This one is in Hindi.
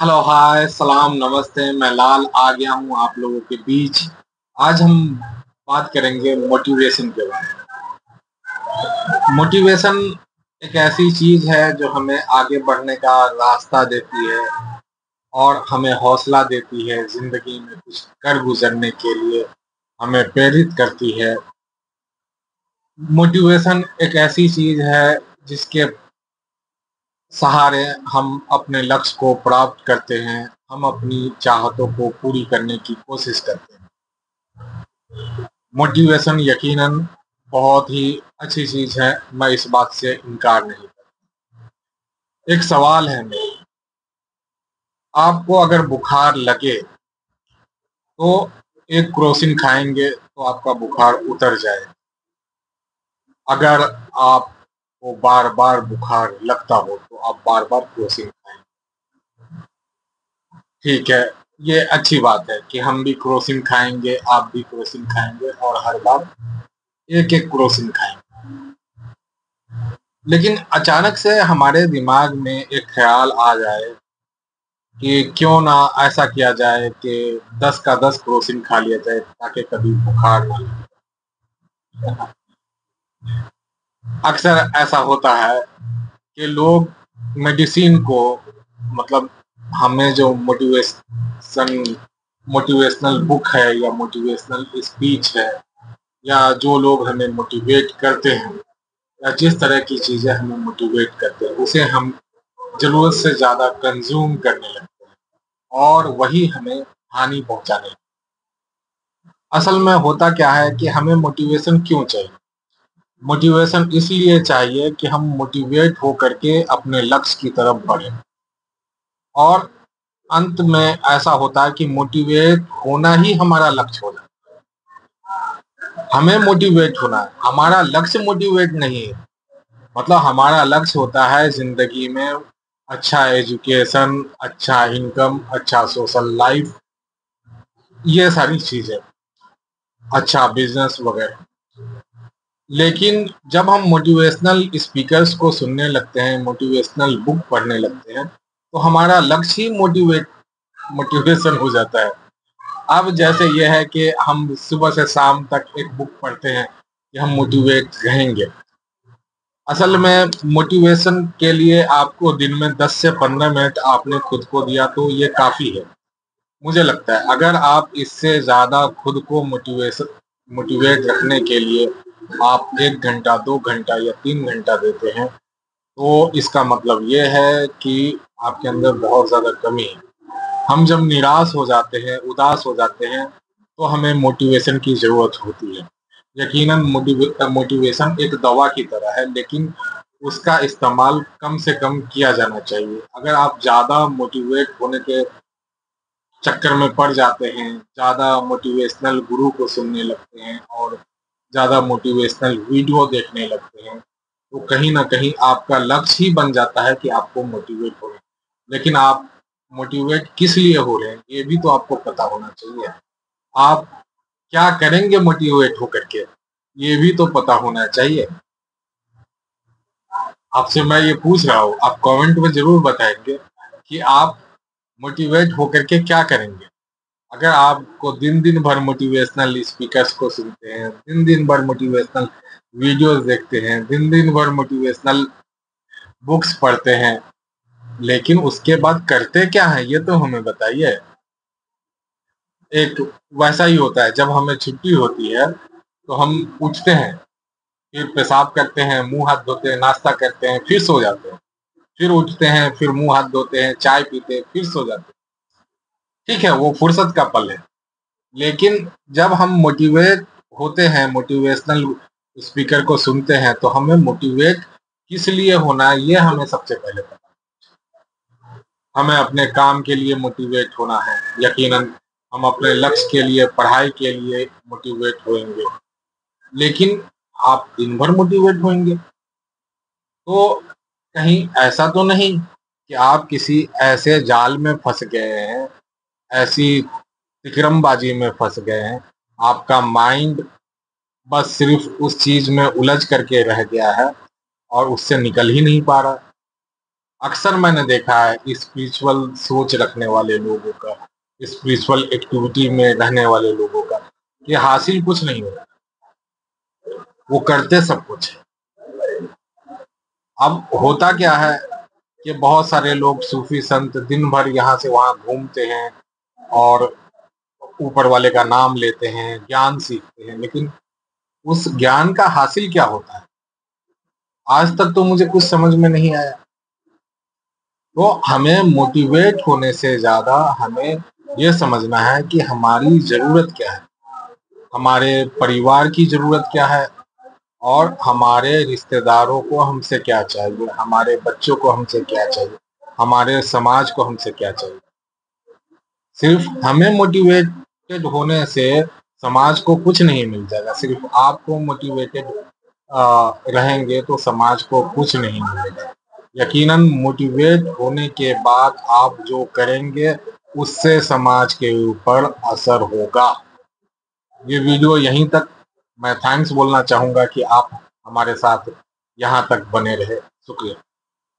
हेलो, हाय, सलाम, नमस्ते। मैं लाल आ गया हूँ आप लोगों के बीच। आज हम बात करेंगे मोटिवेशन के बारे में। मोटिवेशन एक ऐसी चीज है जो हमें आगे बढ़ने का रास्ता देती है और हमें हौसला देती है, जिंदगी में कुछ कर गुजरने के लिए हमें प्रेरित करती है। मोटिवेशन एक ऐसी चीज है जिसके सहारे हम अपने लक्ष्य को प्राप्त करते हैं, हम अपनी चाहतों को पूरी करने की कोशिश करते हैं। मोटिवेशन यकीनन बहुत ही अच्छी चीज है, मैं इस बात से इनकार नहीं करता। एक सवाल है मेरा, आपको अगर बुखार लगे तो एक क्रोसिन खाएंगे तो आपका बुखार उतर जाए। अगर आपको बार बार बुखार लगता हो तो आप बार बार क्रोसिन खाएंगे। ठीक है, ये अच्छी बात है कि हम भी क्रोसिन खाएंगे, आप भी क्रोसिन खाएंगे और हर बार एक एक क्रोसिन खाएंगे। लेकिन अचानक से हमारे दिमाग में एक ख्याल आ जाए कि क्यों ना ऐसा किया जाए कि 10 का 10 क्रोसिन खा लिया जाए ताकि कभी बुखार ना लगे। अक्सर ऐसा होता है कि लोग मेडिसिन को, मतलब हमें जो मोटिवेशनल बुक है या मोटिवेशनल स्पीच है या जो लोग हमें मोटिवेट करते हैं या जिस तरह की चीजें हमें मोटिवेट करते हैं उसे हम जरूरत से ज्यादा कंज्यूम करने लगते हैं और वही हमें हानि पहुंचाने लगते हैं। असल में होता क्या है कि हमें मोटिवेशन क्यों चाहिए? मोटिवेशन इसलिए चाहिए कि हम मोटिवेट होकर के अपने लक्ष्य की तरफ बढ़े। और अंत में ऐसा होता है कि मोटिवेट होना ही हमारा लक्ष्य होता है। हमें मोटिवेट होना है, हमारा लक्ष्य मोटिवेट नहीं है। मतलब हमारा लक्ष्य होता है जिंदगी में अच्छा एजुकेशन, अच्छा इनकम, अच्छा सोशल लाइफ, ये सारी चीजें, अच्छा बिजनेस वगैरह। लेकिन जब हम मोटिवेशनल स्पीकर्स को सुनने लगते हैं, मोटिवेशनल बुक पढ़ने लगते हैं, तो हमारा लक्ष्य ही मोटिवेशन हो जाता है। अब जैसे ये है कि हम सुबह से शाम तक एक बुक पढ़ते हैं कि हम मोटिवेट रहेंगे। असल में मोटिवेशन के लिए आपको दिन में 10 से 15 मिनट आपने खुद को दिया तो ये काफ़ी है। मुझे लगता है अगर आप इससे ज़्यादा खुद को मोटिवेट रखने के लिए आप 1 घंटा, 2 घंटा या 3 घंटा देते हैं, तो इसका मतलब ये है कि आपके अंदर बहुत ज़्यादा कमी है। हम जब निराश हो जाते हैं, उदास हो जाते हैं, तो हमें मोटिवेशन की ज़रूरत होती है। यकीनन मोटिवेशन एक दवा की तरह है, लेकिन उसका इस्तेमाल कम से कम किया जाना चाहिए। अगर आप ज़्यादा मोटिवेट होने के चक्कर में पड़ जाते हैं, ज़्यादा मोटिवेशनल गुरु को सुनने लगते हैं और ज़्यादा मोटिवेशनल वीडियो देखने लगते हैं, तो कहीं न कहीं आपका लक्ष्य ही बन जाता है कि आपको मोटिवेट होना है। लेकिन आप मोटिवेट किस लिए हो रहे हैं, ये भी तो आपको पता होना चाहिए। आप क्या करेंगे मोटिवेट होकर के, ये भी तो पता होना चाहिए। आपसे मैं ये पूछ रहा हूँ, आप कमेंट में ज़रूर बताएँगे कि आप मोटिवेट होकर के क्या करेंगे? अगर आपको दिन-दिन भर मोटिवेशनल स्पीकर्स को सुनते हैं, दिन-दिन भर मोटिवेशनल वीडियोज़ देखते हैं, दिन-दिन भर मोटिवेशनल बुक्स पढ़ते हैं, लेकिन उसके बाद करते क्या हैं, ये तो हमें बताइए? एक वैसा ही होता है, जब हमें छुट्टी होती है, तो हम उठते हैं, फिर पेशाब करते हैं, मुँह हाथ धोते हैं, नाश्ता करते हैं, फिर सो जाते हैं। फिर उठते हैं, फिर मुँह हाथ धोते हैं, चाय पीते हैं, फिर सो जाते हैं। ठीक है, वो फुर्सत का पल है। लेकिन जब हम मोटिवेट होते हैं, मोटिवेशनल स्पीकर को सुनते हैं, तो हमें मोटिवेट किस लिए होना है, ये हमें सबसे पहले पता। हमें अपने काम के लिए मोटिवेट होना है, यकीनन हम अपने लक्ष्य के लिए, पढ़ाई के लिए मोटिवेट होएँगे। लेकिन आप दिन भर मोटिवेट होएँगे, तो कहीं ऐसा तो नहीं कि आप किसी ऐसे जाल में फँस गए हैं, ऐसी तिकड़मबाजी में फँस गए हैं, आपका माइंड बस सिर्फ़ उस चीज़ में उलझ करके रह गया है और उससे निकल ही नहीं पा रहा। अक्सर मैंने देखा है स्पिरिचुअल सोच रखने वाले लोगों का, स्पिरिचुअल एक्टिविटी में रहने वाले लोगों का, कि हासिल कुछ नहीं होता, वो करते सब कुछ है। अब होता क्या है कि बहुत सारे लोग सूफी संत दिन भर यहाँ से वहाँ घूमते हैं और ऊपर वाले का नाम लेते हैं, ज्ञान सीखते हैं, लेकिन उस ज्ञान का हासिल क्या होता है? आज तक तो मुझे कुछ समझ में नहीं आया। तो हमें मोटिवेट होने से ज़्यादा हमें ये समझना है कि हमारी ज़रूरत क्या है, हमारे परिवार की ज़रूरत क्या है और हमारे रिश्तेदारों को हमसे क्या चाहिए, हमारे बच्चों को हमसे क्या चाहिए, हमारे समाज को हमसे क्या चाहिए। सिर्फ हमें मोटिवेटेड होने से समाज को कुछ नहीं मिल जाएगा, सिर्फ आपको मोटिवेटेड रहेंगे तो समाज को कुछ नहीं मिलेगा। यकीनन मोटिवेट होने के बाद आप जो करेंगे उससे समाज के ऊपर असर होगा। ये वीडियो यहीं तक। मैं थैंक्स बोलना चाहूँगा कि आप हमारे साथ यहाँ तक बने रहे। शुक्रिया।